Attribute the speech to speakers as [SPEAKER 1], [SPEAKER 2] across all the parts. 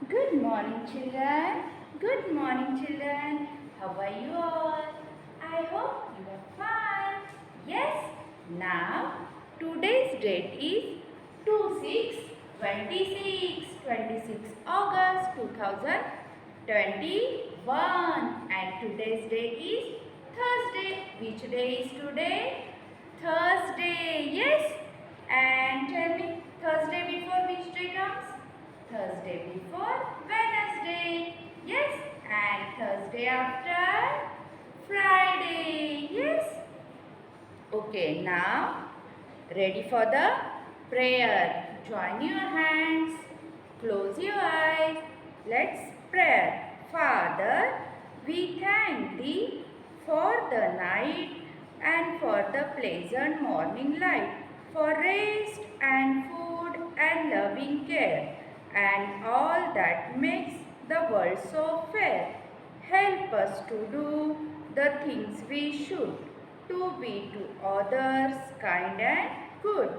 [SPEAKER 1] Good morning, children. Good morning, children. How are you all? I hope you are fine. Yes, now today's date is 26 August 2021 and today's date is Thursday. Which day is today? Thursday. Yes. And tell me, Thursday before which day comes? Thursday before Wednesday. Yes. And Thursday after Friday. Yes. Okay. Now ready for the prayer. Join your hands. Close your eyes. Let's pray. Father, we thank thee for the night and for the pleasant morning light, for rest and food and loving care, and all that makes the world so fair. Help us to do the things we should, to be to others kind and good.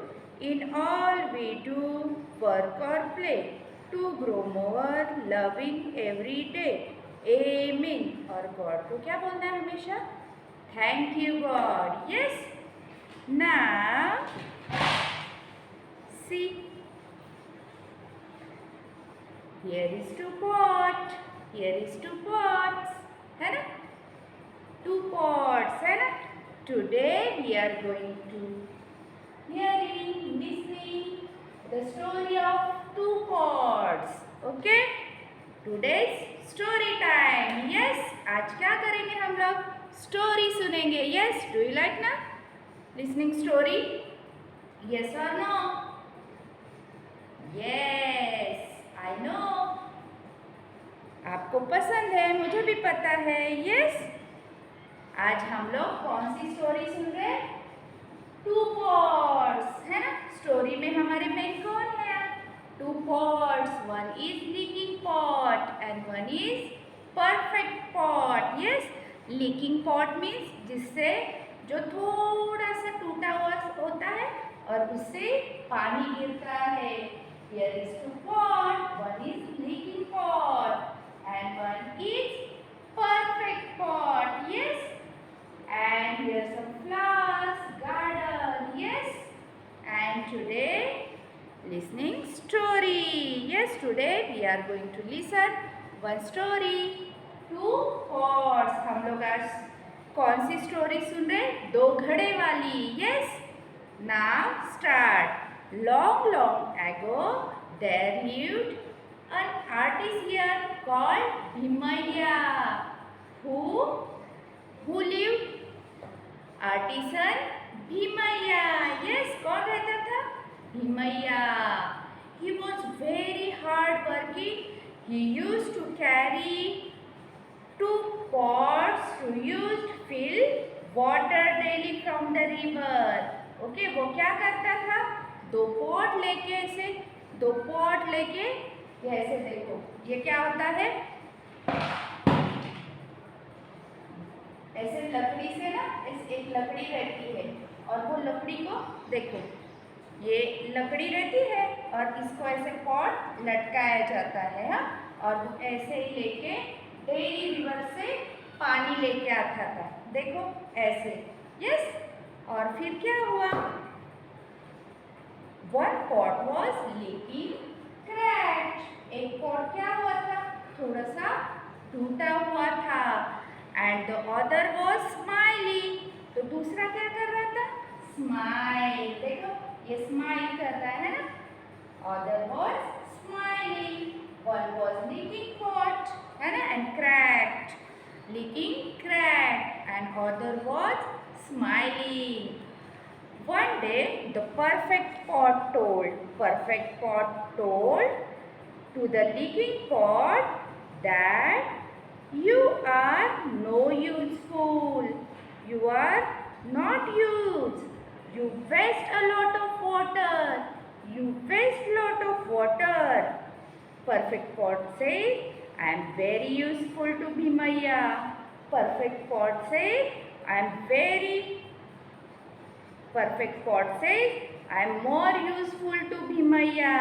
[SPEAKER 1] In all we do, work or play, to grow more loving every day. Amen. और God को क्या बोलना है हमेशा? Thank you God. Yes. Now, see, here is two pot, here is two pots, है ना? Two pots, है ना? Today we are going to listening the story of two pots. Okay? Today's story time. Yes. आज क्या करेंगे हम लोग? Story सुनेंगे. Yes. Do you like ना? Listening story? Yes or no? Yes. I know. आपको पसंद है, मुझे भी पता है. Yes. आज हम लोग कौन सी स्टोरी सुन रहे हैं? टू पॉट्स, है ना? स्टोरी में हमारे मेन कौन है? Two pots. One is leaking pot and one is perfect pot. Yes. Leaking pot means जिससे जो थोड़ा सा टूटा हुआ होता है और उससे पानी गिरता है. Here is two pot. One is leaking pot and one is perfect pot. Yes. And here some flowers, garden. Yes. And today listening story. Yes, today we are going to listen one story. Two pots. हम लोग आज कौन सी story सुन रहे? दो घड़े वाली. Yes. Now start. Long, long ago there lived an artist here called Bhimaiya. Who lived? Artisan Bhimaiya. Yes, कौन रहता था? Bhimaiya. He was very hard working. He used to carry two pots to use to fill water daily from the river. Okay, वो क्या करता था? दो pot लेके ऐसे देखो, ये क्या होता है? ऐसे लकड़ी से ना, एक लकड़ी रहती है और वो लकड़ी को देखो, ये लकड़ी रहती है और इसको ऐसे पॉट लटकाया जाता है. हाँ, और ऐसे ही लेके डेली रिवर से पानी लेके आता था. देखो ऐसे. यस. और फिर क्या हुआ? One pot was leaking cracked. एक पॉट क्या हुआ था? थोड़ा सा टूटा हुआ था. And the other was smiling. तो दूसरा क्या कर रहा था? स्माइल. देखो ये स्माइल कर रहा है ना. Other was smiling. One was leaking pot, है ना, and cracked. Leaking cracked and other was smiling. One day the perfect pot told to the leaking pot that you are no useful. You are not used. You waste a lot of water. You waste lot of water. Perfect pot says, I am very useful to Bhimaiya. Perfect pot says, I am very Perfect pot says, I am more useful to Bhimaiya.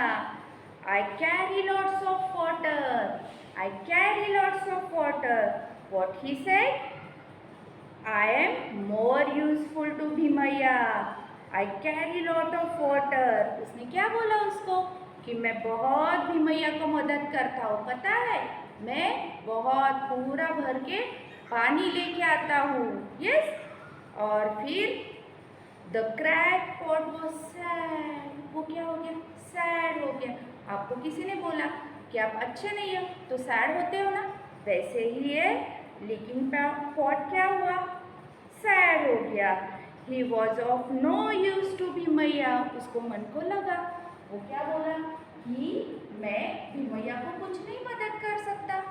[SPEAKER 1] I carry lots of water. water. What he said? I am more useful to Bhimaya. I carry lot of water. उसने क्या बोला उसको कि मैं बहुत भीमैया को मदद करता हूँ. पता है मैं बहुत पूरा भर के पानी लेके आता हूँ. यस. और फिर the crack pot was sad. वो क्या हो गया? सैड हो गया. आपको किसी ने बोला कि आप अच्छे नहीं हो तो सैड होते हो ना, वैसे ही ये लीकिंग पॉट क्या हुआ? सैड हो गया. He was of no use to Bhimaiah. उसको मन को लगा, वो क्या बोला कि मैं भीमैया को कुछ नहीं मदद कर सकता,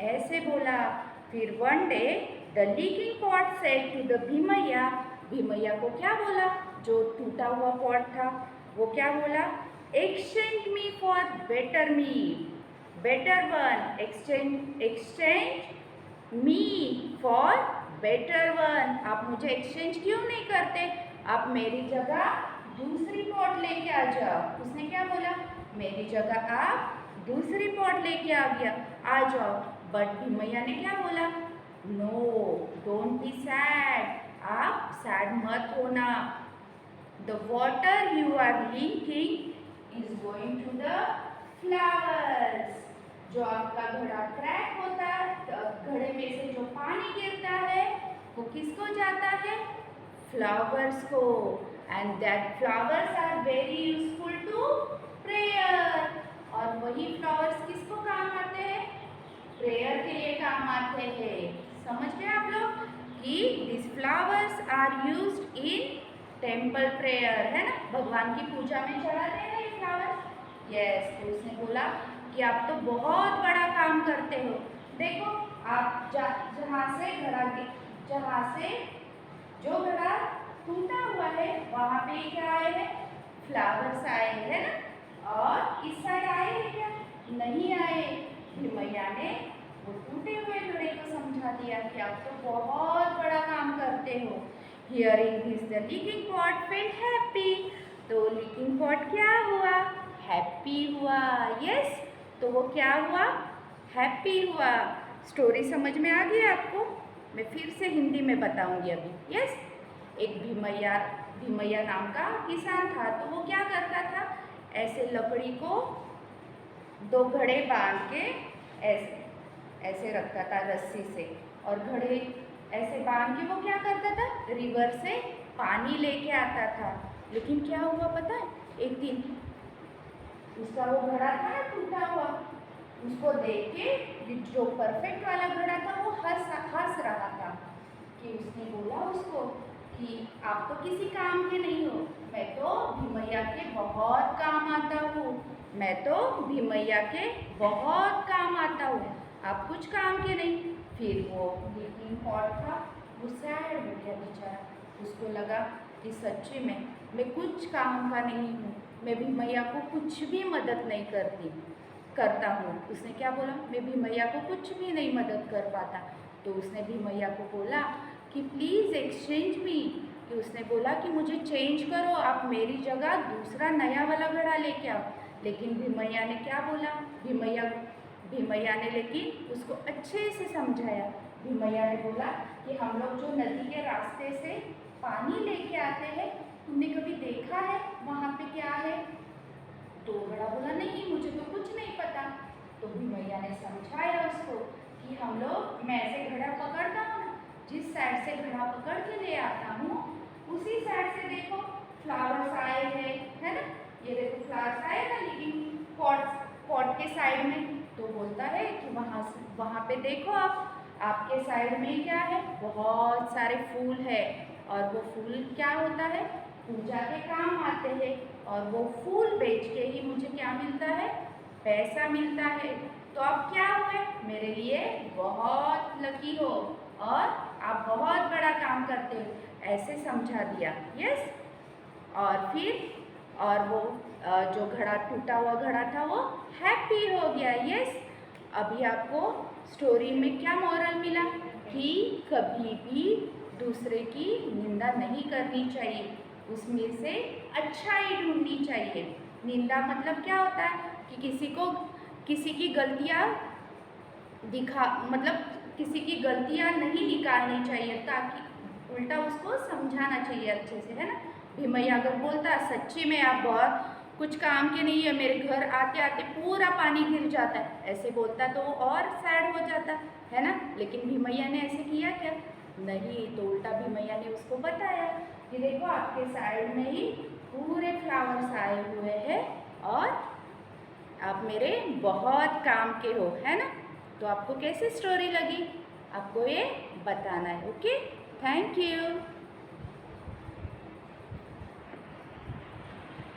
[SPEAKER 1] ऐसे बोला. फिर one day the leaking pot said to the Bhimaiah. Bhimaiah को क्या बोला? जो टूटा हुआ पॉट था वो क्या बोला? Exchange me for better me, better one. Exchange me for better one. आप मुझे एक्सचेंज क्यों नहीं करते? आप मेरी जगह दूसरी पॉट लेके आ जाओ. उसने क्या बोला? मेरी जगह आप दूसरी पॉट लेके आ जाओ. बट भीमैया ने क्या बोला? No, don't be sad. आप सैड मत होना. The water you are leaking is going to the flowers. जो आपका घड़ा क्रैक होता है, घड़े में से जो पानी गिरता है वो किसको जाता है? फ्लावर्स को. And that flowers are very useful to prayer. और वही फ्लावर्स किसको काम आते हैं? प्रेयर के लिए काम आते हैं. समझ गए आप लोग कि this flowers are used in temple prayer, है ना? भगवान की पूजा में चढ़ाते हैं ये फ्लावर. यस. तो उसने बोला कि आप तो बहुत बड़ा काम करते हो. देखो आप जहाँ से जो घड़ा टूटा हुआ है वहाँ पे क्या आए हैं? फ्लावर्स आए हैं ना. और इस साइड आए हैं क्या? नहीं आए. भीमैया ने वो टूटे हुए घड़े को समझा दिया कि आप तो बहुत बड़ा काम करते हो. Hearing this the leaking pot felt happy. तो लीकिंग पॉट क्या हुआ? हैप्पी हुआ. यस. तो वो क्या हुआ? हैप्पी हुआ. स्टोरी समझ में आ गई आपको? मैं फिर से हिंदी में बताऊंगी अभी. यस. एक भीमैया नाम का किसान था. तो वो क्या करता था? ऐसे लकड़ी को दो घड़े बांध के ऐसे रखता था रस्सी से. और घड़े ऐसे बांध के वो क्या करता था? रिवर से पानी लेके आता था. लेकिन क्या हुआ पता है? एक दिन उसका वो घड़ा था ना टूटा हुआ, उसको देख के जो परफेक्ट वाला घड़ा था वो हंस रहा था. कि उसने बोला उसको कि आप तो किसी काम के नहीं हो, मैं तो भीमैया के बहुत काम आता हूँ. मैं तो भीमैया के बहुत काम आता हूँ, आप कुछ काम के नहीं. फिर वो लीकिंग पॉट था वो सैड हो गया बेचारा. उसको लगा कि सच्ची में मैं कुछ काम का नहीं हूँ, मैं भीमैया को कुछ भी मदद नहीं करता हूँ. उसने क्या बोला? मैं भीमैया को कुछ भी नहीं मदद कर पाता. तो उसने भीमैया को बोला कि प्लीज़ एक्सचेंज मी. कि उसने बोला कि मुझे चेंज करो, आप मेरी जगह दूसरा नया वाला घड़ा लेके आओ. लेकिन भीमैया ने क्या बोला? भीमैया ने लेकिन उसको अच्छे से समझाया. भीमैया ने बोला कि हम लोग जो नदी के रास्ते से पानी लेके आते हैं, तुमने कभी देखा है वहाँ पे क्या है? तो घड़ा बोला नहीं, मुझे तो कुछ नहीं पता. तो भीमैया ने समझाया उसको कि हम लोग, मैं ऐसे घड़ा पकड़ता हूँ ना, जिस साइड से घड़ा पकड़ के ले आता हूँ उसी साइड से देखो फ्लावर्स आए हैं, है ना? ये देखो फ्लावर्स आए ना लेकिन पॉट के साइड में. तो बोलता है कि वहाँ पे देखो आपके साइड में क्या है? बहुत सारे फूल है. और वो फूल क्या होता है? पूजा के काम आते हैं. और वो फूल बेच के ही मुझे क्या मिलता है? पैसा मिलता है. तो आप क्या हुए? मेरे लिए बहुत लकी हो और आप बहुत बड़ा काम करते हो, ऐसे समझा दिया. यस. और वो जो घड़ा टूटा हुआ घड़ा था वो हैप्पी हो गया. यस. अभी आपको स्टोरी में क्या मोरल मिला? कि कभी भी दूसरे की निंदा नहीं करनी चाहिए, उसमें से अच्छाई ढूंढनी चाहिए. निंदा मतलब क्या होता है? कि किसी की गलतियाँ मतलब किसी की गलतियाँ नहीं निकालनी चाहिए, ताकि उल्टा उसको समझाना चाहिए अच्छे से, है ना। भीमैया अगर बोलता सच्ची में आप बहुत कुछ काम के नहीं है, मेरे घर आते आते पूरा पानी गिर जाता है, ऐसे बोलता तो और सैड हो जाता है ना। लेकिन भीमैया ने ऐसे किया क्या? नहीं, तो उल्टा भीमैया ने उसको बताया कि देखो आपके साइड में ही पूरे फ्लावर्स आए हुए हैं और आप मेरे बहुत काम के हो, है ना। तो आपको कैसी स्टोरी लगी, आपको ये बताना है। Okay, thank you.